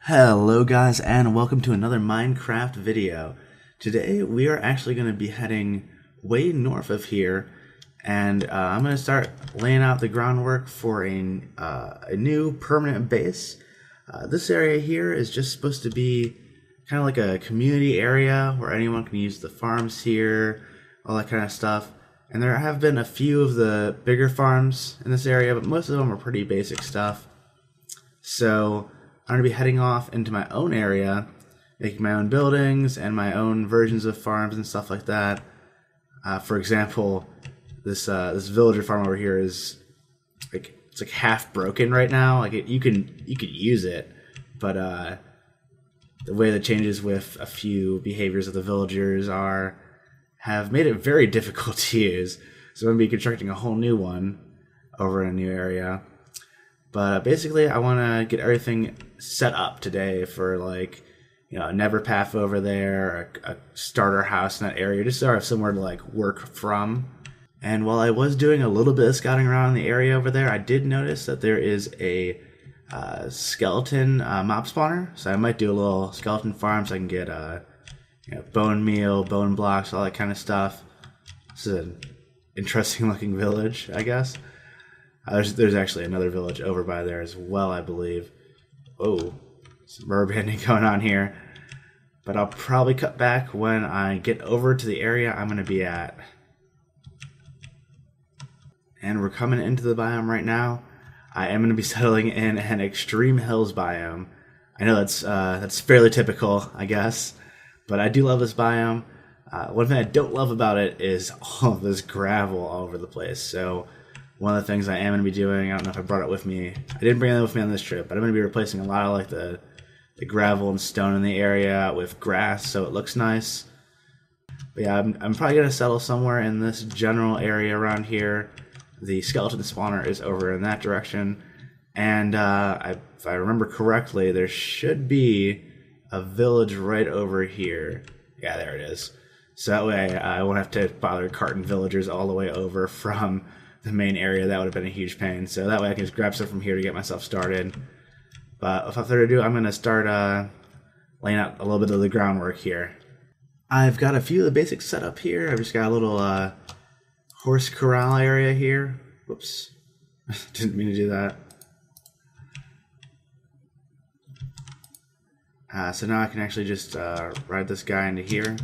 Hello guys, and welcome to another Minecraft video. Today we are actually going to be heading way north of here, and I'm going to start laying out the groundwork for a new permanent base. This area here is just supposed to be kind of like a community area where anyone can use the farms here, all that kind of stuff. And there have been a few of the bigger farms in this area, but most of them are pretty basic stuff. So I'm going to be heading off into my own area, making my own buildings and my own versions of farms and stuff like that. For example, this villager farm over here is it's like half broken right now. Like you can use it, but the way the changes with a few behaviors of the villagers have made it very difficult to use. So I'm going to be constructing a whole new one over in a new area. But basically, I want to get everything set up today for a nether path over there, a starter house in that area, just so I have somewhere to work from. And while I was doing a little bit of scouting around in the area over there, I did notice that there is a skeleton mob spawner. So I might do a little skeleton farm so I can get bone meal, bone blocks, all that kind of stuff. This is an interesting looking village, I guess. There's actually another village over by there as well, I believe. Oh, some rubber banding going on here. But I'll probably cut back when I get over to the area I'm going to be at. And we're coming into the biome right now. I am going to be settling in an extreme hills biome. I know that's fairly typical, I guess. But I do love this biome. One thing I don't love about it is all of this gravel all over the place. So one of the things I am going to be doing, I don't know if I brought it with me. I didn't bring it with me on this trip, but I'm going to be replacing a lot of the gravel and stone in the area with grass so it looks nice. But yeah, I'm probably going to settle somewhere in this general area around here. The skeleton spawner is over in that direction. And if I remember correctly, there should be a village right over here. Yeah, there it is. So that way I won't have to bother carting villagers all the way over from the main area. That would have been a huge pain. So that way I can just grab stuff from here to get myself started. But without further ado, I'm going to start laying out a little bit of the groundwork here. I've got a few of the basics set up here. I've just got a little horse corral area here. Whoops. Didn't mean to do that. So now I can actually just ride this guy into here.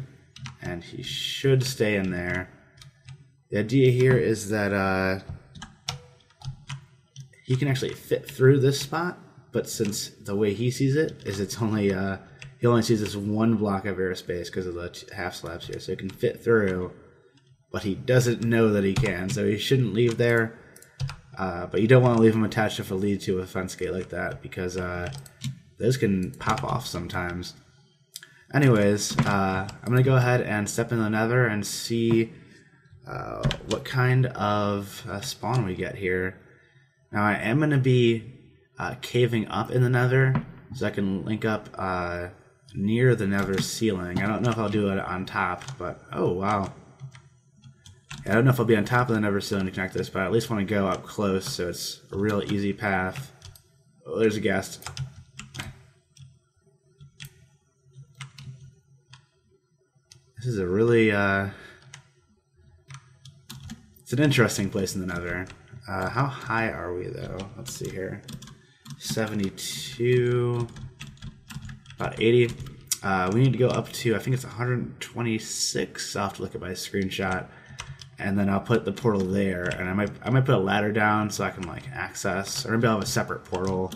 And he should stay in there. The idea here is that he can actually fit through this spot, but since the way he sees it is it's only he only sees this one block of airspace because of the half slabs here, so he can fit through, but he doesn't know that he can, so he shouldn't leave there. But you don't want to leave him attached if it leads to a fence gate like that, because those can pop off sometimes. Anyways, I'm gonna go ahead and step in the nether and see what kind of spawn we get here. Now I am going to be caving up in the nether so I can link up near the nether ceiling. I don't know if I'll do it on top, but oh wow. Yeah, I don't know if I'll be on top of the nether ceiling to connect this, but I at least want to go up close so it's a real easy path. Oh, there's a guest. This is a really it's an interesting place in the nether. How high are we, though? Let's see here. 72. About 80. We need to go up to, I think it's 126. I'll have to look at my screenshot. And then I'll put the portal there. And I might put a ladder down so I can, access. Or maybe I'll have a separate portal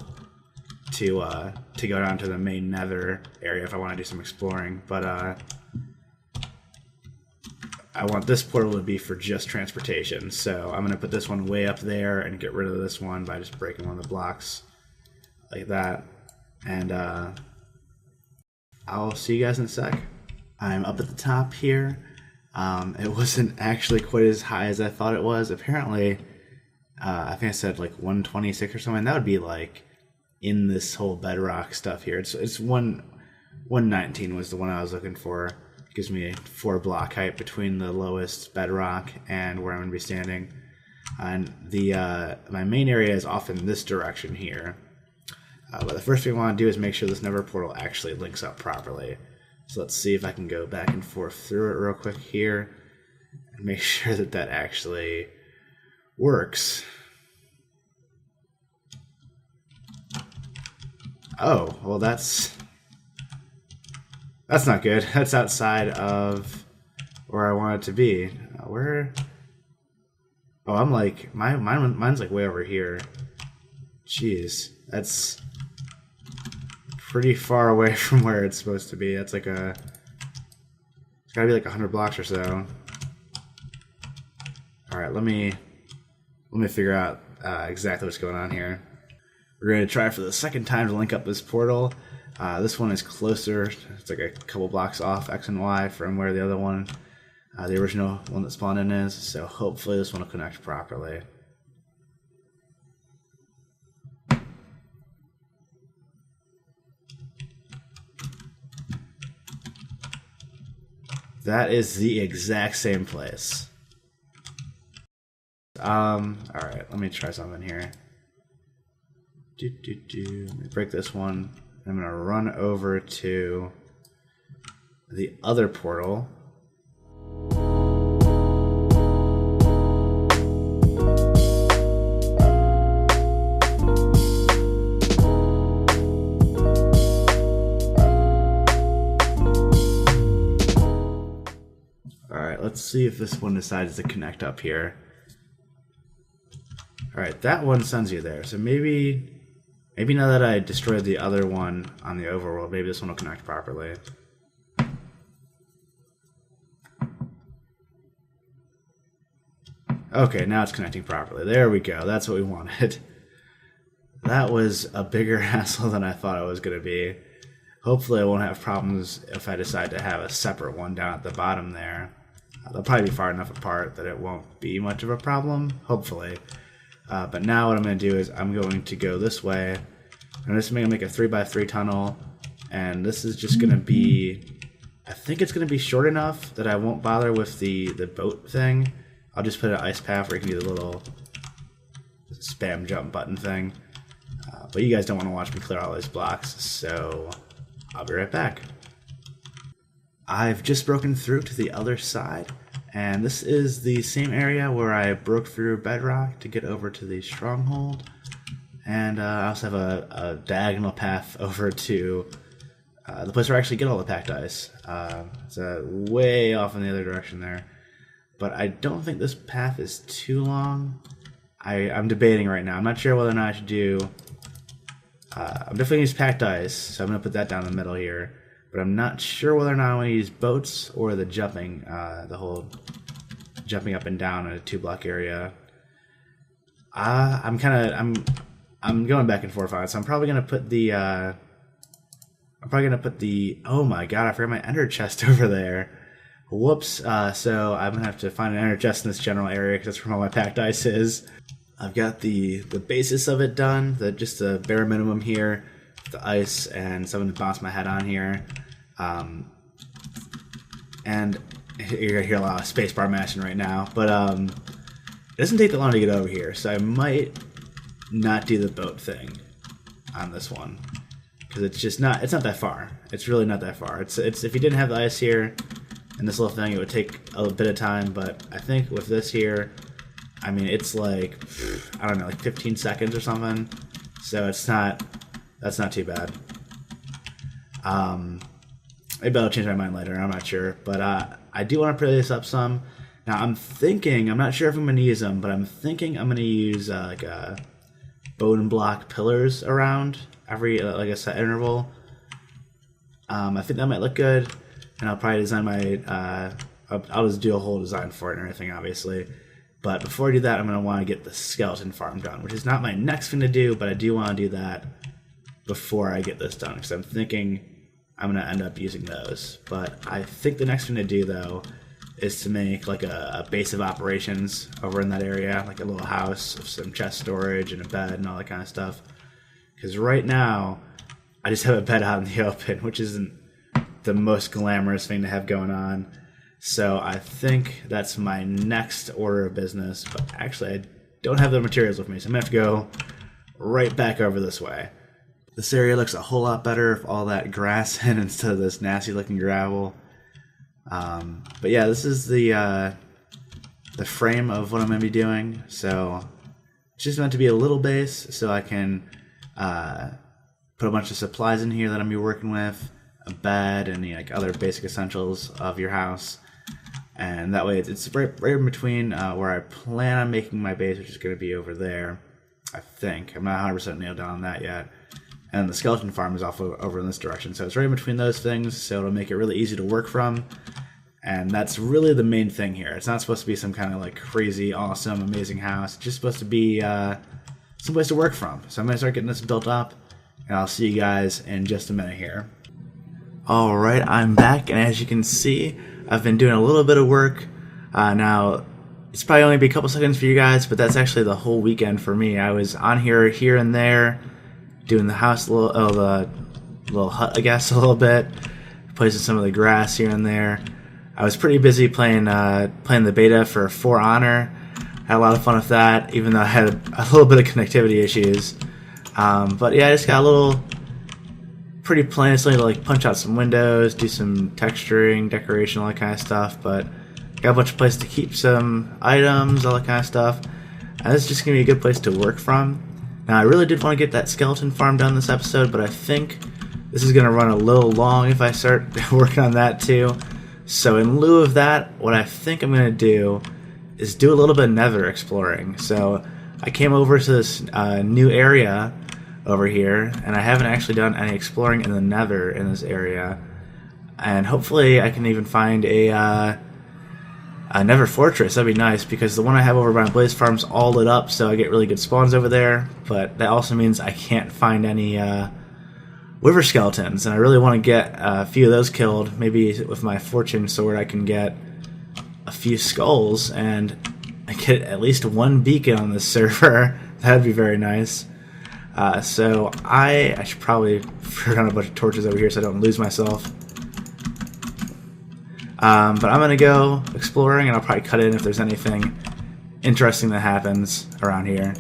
to go down to the main nether area if I want to do some exploring. But, I want this portal to be for just transportation, so I'm going to put this one way up there and get rid of this one by just breaking one of the blocks like that. And I'll see you guys in a sec. I'm up at the top here. It wasn't actually quite as high as I thought it was. Apparently, I think I said 126 or something. That would be in this whole bedrock stuff here. It's 119 was the one I was looking for. Gives me a 4 block height between the lowest bedrock and where I'm going to be standing. And my main area is off in this direction here. But the first thing I want to do is make sure this nether portal actually links up properly. So let's see if I can go back and forth through it real quick here and make sure that that actually works. Oh, well that's not good. That's outside of where I want it to be. Where? Oh, I'm like, mine's like way over here. Jeez, that's pretty far away from where it's supposed to be. That's like it's gotta be like 100 blocks or so. All right, let me figure out exactly what's going on here. We're gonna try for the second time to link up this portal. This one is closer. It's like a couple blocks off X and Y from where the other one, the original one that spawned in is. So hopefully this one will connect properly. That is the exact same place. Alright, let me try something here. Let me break this one. I'm gonna run over to the other portal. Let's see if this one decides to connect up here. Alright, that one sends you there. So maybe now that I destroyed the other one on the overworld, maybe this one will connect properly. Okay, now it's connecting properly. There we go. That's what we wanted. That was a bigger hassle than I thought it was going to be. Hopefully I won't have problems if I decide to have a separate one down at the bottom there. They'll probably be far enough apart that it won't be much of a problem, hopefully. But now what I'm going to do is I'm going to go this way. I'm just going to make a 3x3 tunnel, and this is just going to be, I think it's going to be short enough that I won't bother with the boat thing. I'll just put an ice path where you can do the little spam jump button thing. But you guys don't want to watch me clear all these blocks, so I'll be right back. I've just broken through to the other side, and this is the same area where I broke through bedrock to get over to the stronghold. And I also have a diagonal path over to the place where I actually get all the packed ice. It's way off in the other direction there. But I don't think this path is too long. I'm debating right now. I'm not sure whether or not I should do... I'm definitely going to use packed ice, so I'm going to put that down in the middle here. But I'm not sure whether or not I want to use boats or the jumping, the whole jumping up and down in a 2-block area. I'm going back and forth on it, so I'm probably gonna put the oh my god, I forgot my ender chest over there. Whoops. So I'm gonna have to find an ender chest in this general area because that's where all my packed ice is. I've got the basis of it done, just the bare minimum here, the ice and something to bounce my head on here. And you're gonna hear a lot of spacebar mashing right now, but it doesn't take that long to get over here, so I might not do the boat thing on this one because it's not that far. It's really not that far. It's if you didn't have the ice here and this little thing, it would take a bit of time, but I think with this here, I mean, it's like, I don't know, like 15 seconds or something, so that's not too bad. Maybe I'll change my mind later, I'm not sure, but I do want to play this up some. Now I'm not sure if I'm going to use them, but I'm thinking I'm going to use like a bone block pillars around every like a set interval. I think that might look good, and I'll probably design my I'll just do a whole design for it and everything, obviously. But before I do that, I'm going to want to get the skeleton farm done, which is not my next thing to do, but I do want to do that before I get this done, because I'm thinking I'm going to end up using those. But I think the next thing to do, though, is to make like a base of operations over in that area, like a little house with some chest storage and a bed and all that kind of stuff. Because right now, I just have a bed out in the open, which isn't the most glamorous thing to have going on. So I think that's my next order of business, but actually I don't have the materials with me, so I'm going to have to go right back over this way. This area looks a whole lot better with all that grass in instead of this nasty looking gravel. But yeah, this is the frame of what I'm going to be doing. So it's just meant to be a little base so I can put a bunch of supplies in here that I'm going to be working with, a bed, and like other basic essentials of your house. And that way it's right in between where I plan on making my base, which is going to be over there, I think. I'm not 100% nailed down on that yet. And the skeleton farm is off over in this direction. So it's right in between those things, so it'll make it really easy to work from. And that's really the main thing here. It's not supposed to be some kind of like crazy, awesome, amazing house. It's just supposed to be some place to work from. So I'm going to start getting this built up, and I'll see you guys in just a minute here. Alright, I'm back, and as you can see, I've been doing a little bit of work. Now, it's probably only be a couple seconds for you guys, but that's actually the whole weekend for me. I was on here and there, doing the house, the little hut, I guess, a little bit, placing some of the grass here and there. I was pretty busy playing the beta for For Honor. Had a lot of fun with that, even though I had a little bit of connectivity issues. But yeah, I just got a little pretty plain. It's only to like punch out some windows, do some texturing, decoration, all that kind of stuff. But got a bunch of places to keep some items, all that kind of stuff. And this is just gonna be a good place to work from. Now, I really did want to get that skeleton farm done this episode, but I think this is gonna run a little long if I start working on that too. So in lieu of that, what I think I'm gonna do is do a little bit of nether exploring. So I came over to this new area over here, and I haven't actually done any exploring in the nether in this area. And hopefully I can even find a nether fortress. That'd be nice, because the one I have over by my blaze farm's all lit up, so I get really good spawns over there. But that also means I can't find any wither skeletons, and I really want to get a few of those killed. Maybe with my fortune sword I can get a few skulls and I get at least one beacon on this server. That'd be very nice. So I should probably put on a bunch of torches over here so I don't lose myself. But I'm going to go exploring, and I'll probably cut in if there's anything interesting that happens around here.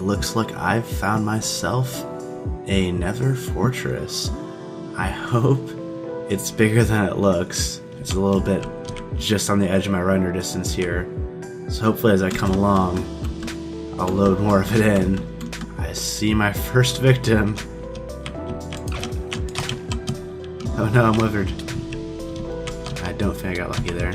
Looks like I've found myself a nether fortress. I hope it's bigger than it looks. It's a little bit just on the edge of my render distance here. So hopefully as I come along, I'll load more of it in. I see my first victim. Oh no, I'm withered. I don't think I got lucky there.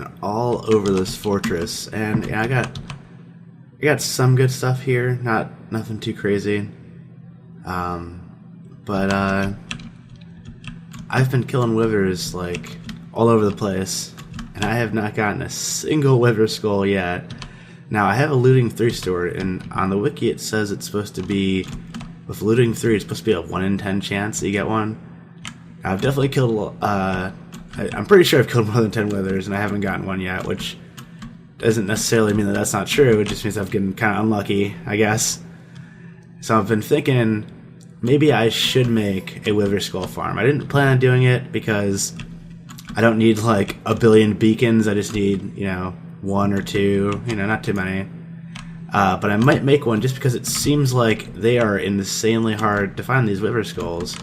and all over this fortress. And yeah, I got some good stuff here, nothing too crazy. But I've been killing withers like all over the place, and I have not gotten a single wither skull yet. Now I have a looting 3 stored, and on the wiki it says it's supposed to be, with looting 3, it's supposed to be a 1 in 10 chance that you get one. I've definitely killed, I'm pretty sure I've killed more than 10 withers, and I haven't gotten one yet, which doesn't necessarily mean that that's not true. It just means I've been kind of unlucky, I guess. So I've been thinking maybe I should make a wither skull farm. I didn't plan on doing it because I don't need like a billion beacons. I just need, 1 or 2, not too many. But I might make one just because it seems like they are insanely hard to find, these wither skulls.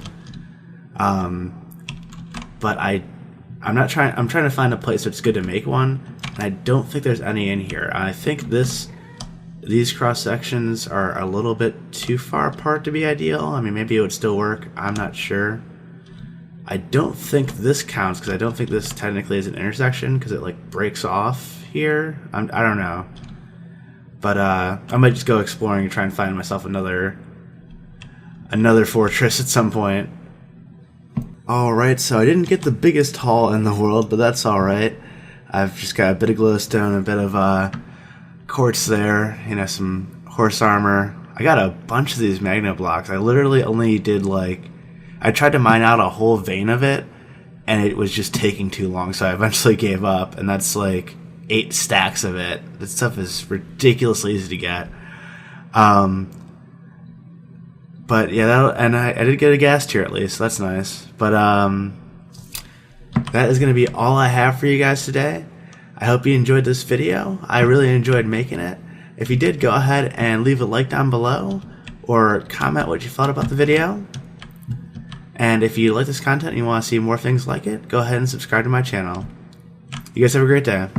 But I'm trying to find a place that's good to make one, and I don't think there's any in here. I think these cross sections are a little bit too far apart to be ideal. I mean, maybe it would still work. I'm not sure. I don't think this counts because I don't think this technically is an intersection because it like breaks off here. I don't know. But I might just go exploring and try and find myself another fortress at some point. Alright, so I didn't get the biggest haul in the world, but that's alright. I've just got a bit of glowstone, a bit of quartz there, some horse armor. I got a bunch of these magnet blocks. I literally only did I tried to mine out a whole vein of it, and it was just taking too long, so I eventually gave up, and that's 8 stacks of it. This stuff is ridiculously easy to get. But yeah, and I did get a gas tier at least, so that's nice. But that is going to be all I have for you guys today. I hope you enjoyed this video. I really enjoyed making it. If you did, go ahead and leave a like down below, or comment what you thought about the video. And if you like this content and you want to see more things like it, go ahead and subscribe to my channel. You guys have a great day.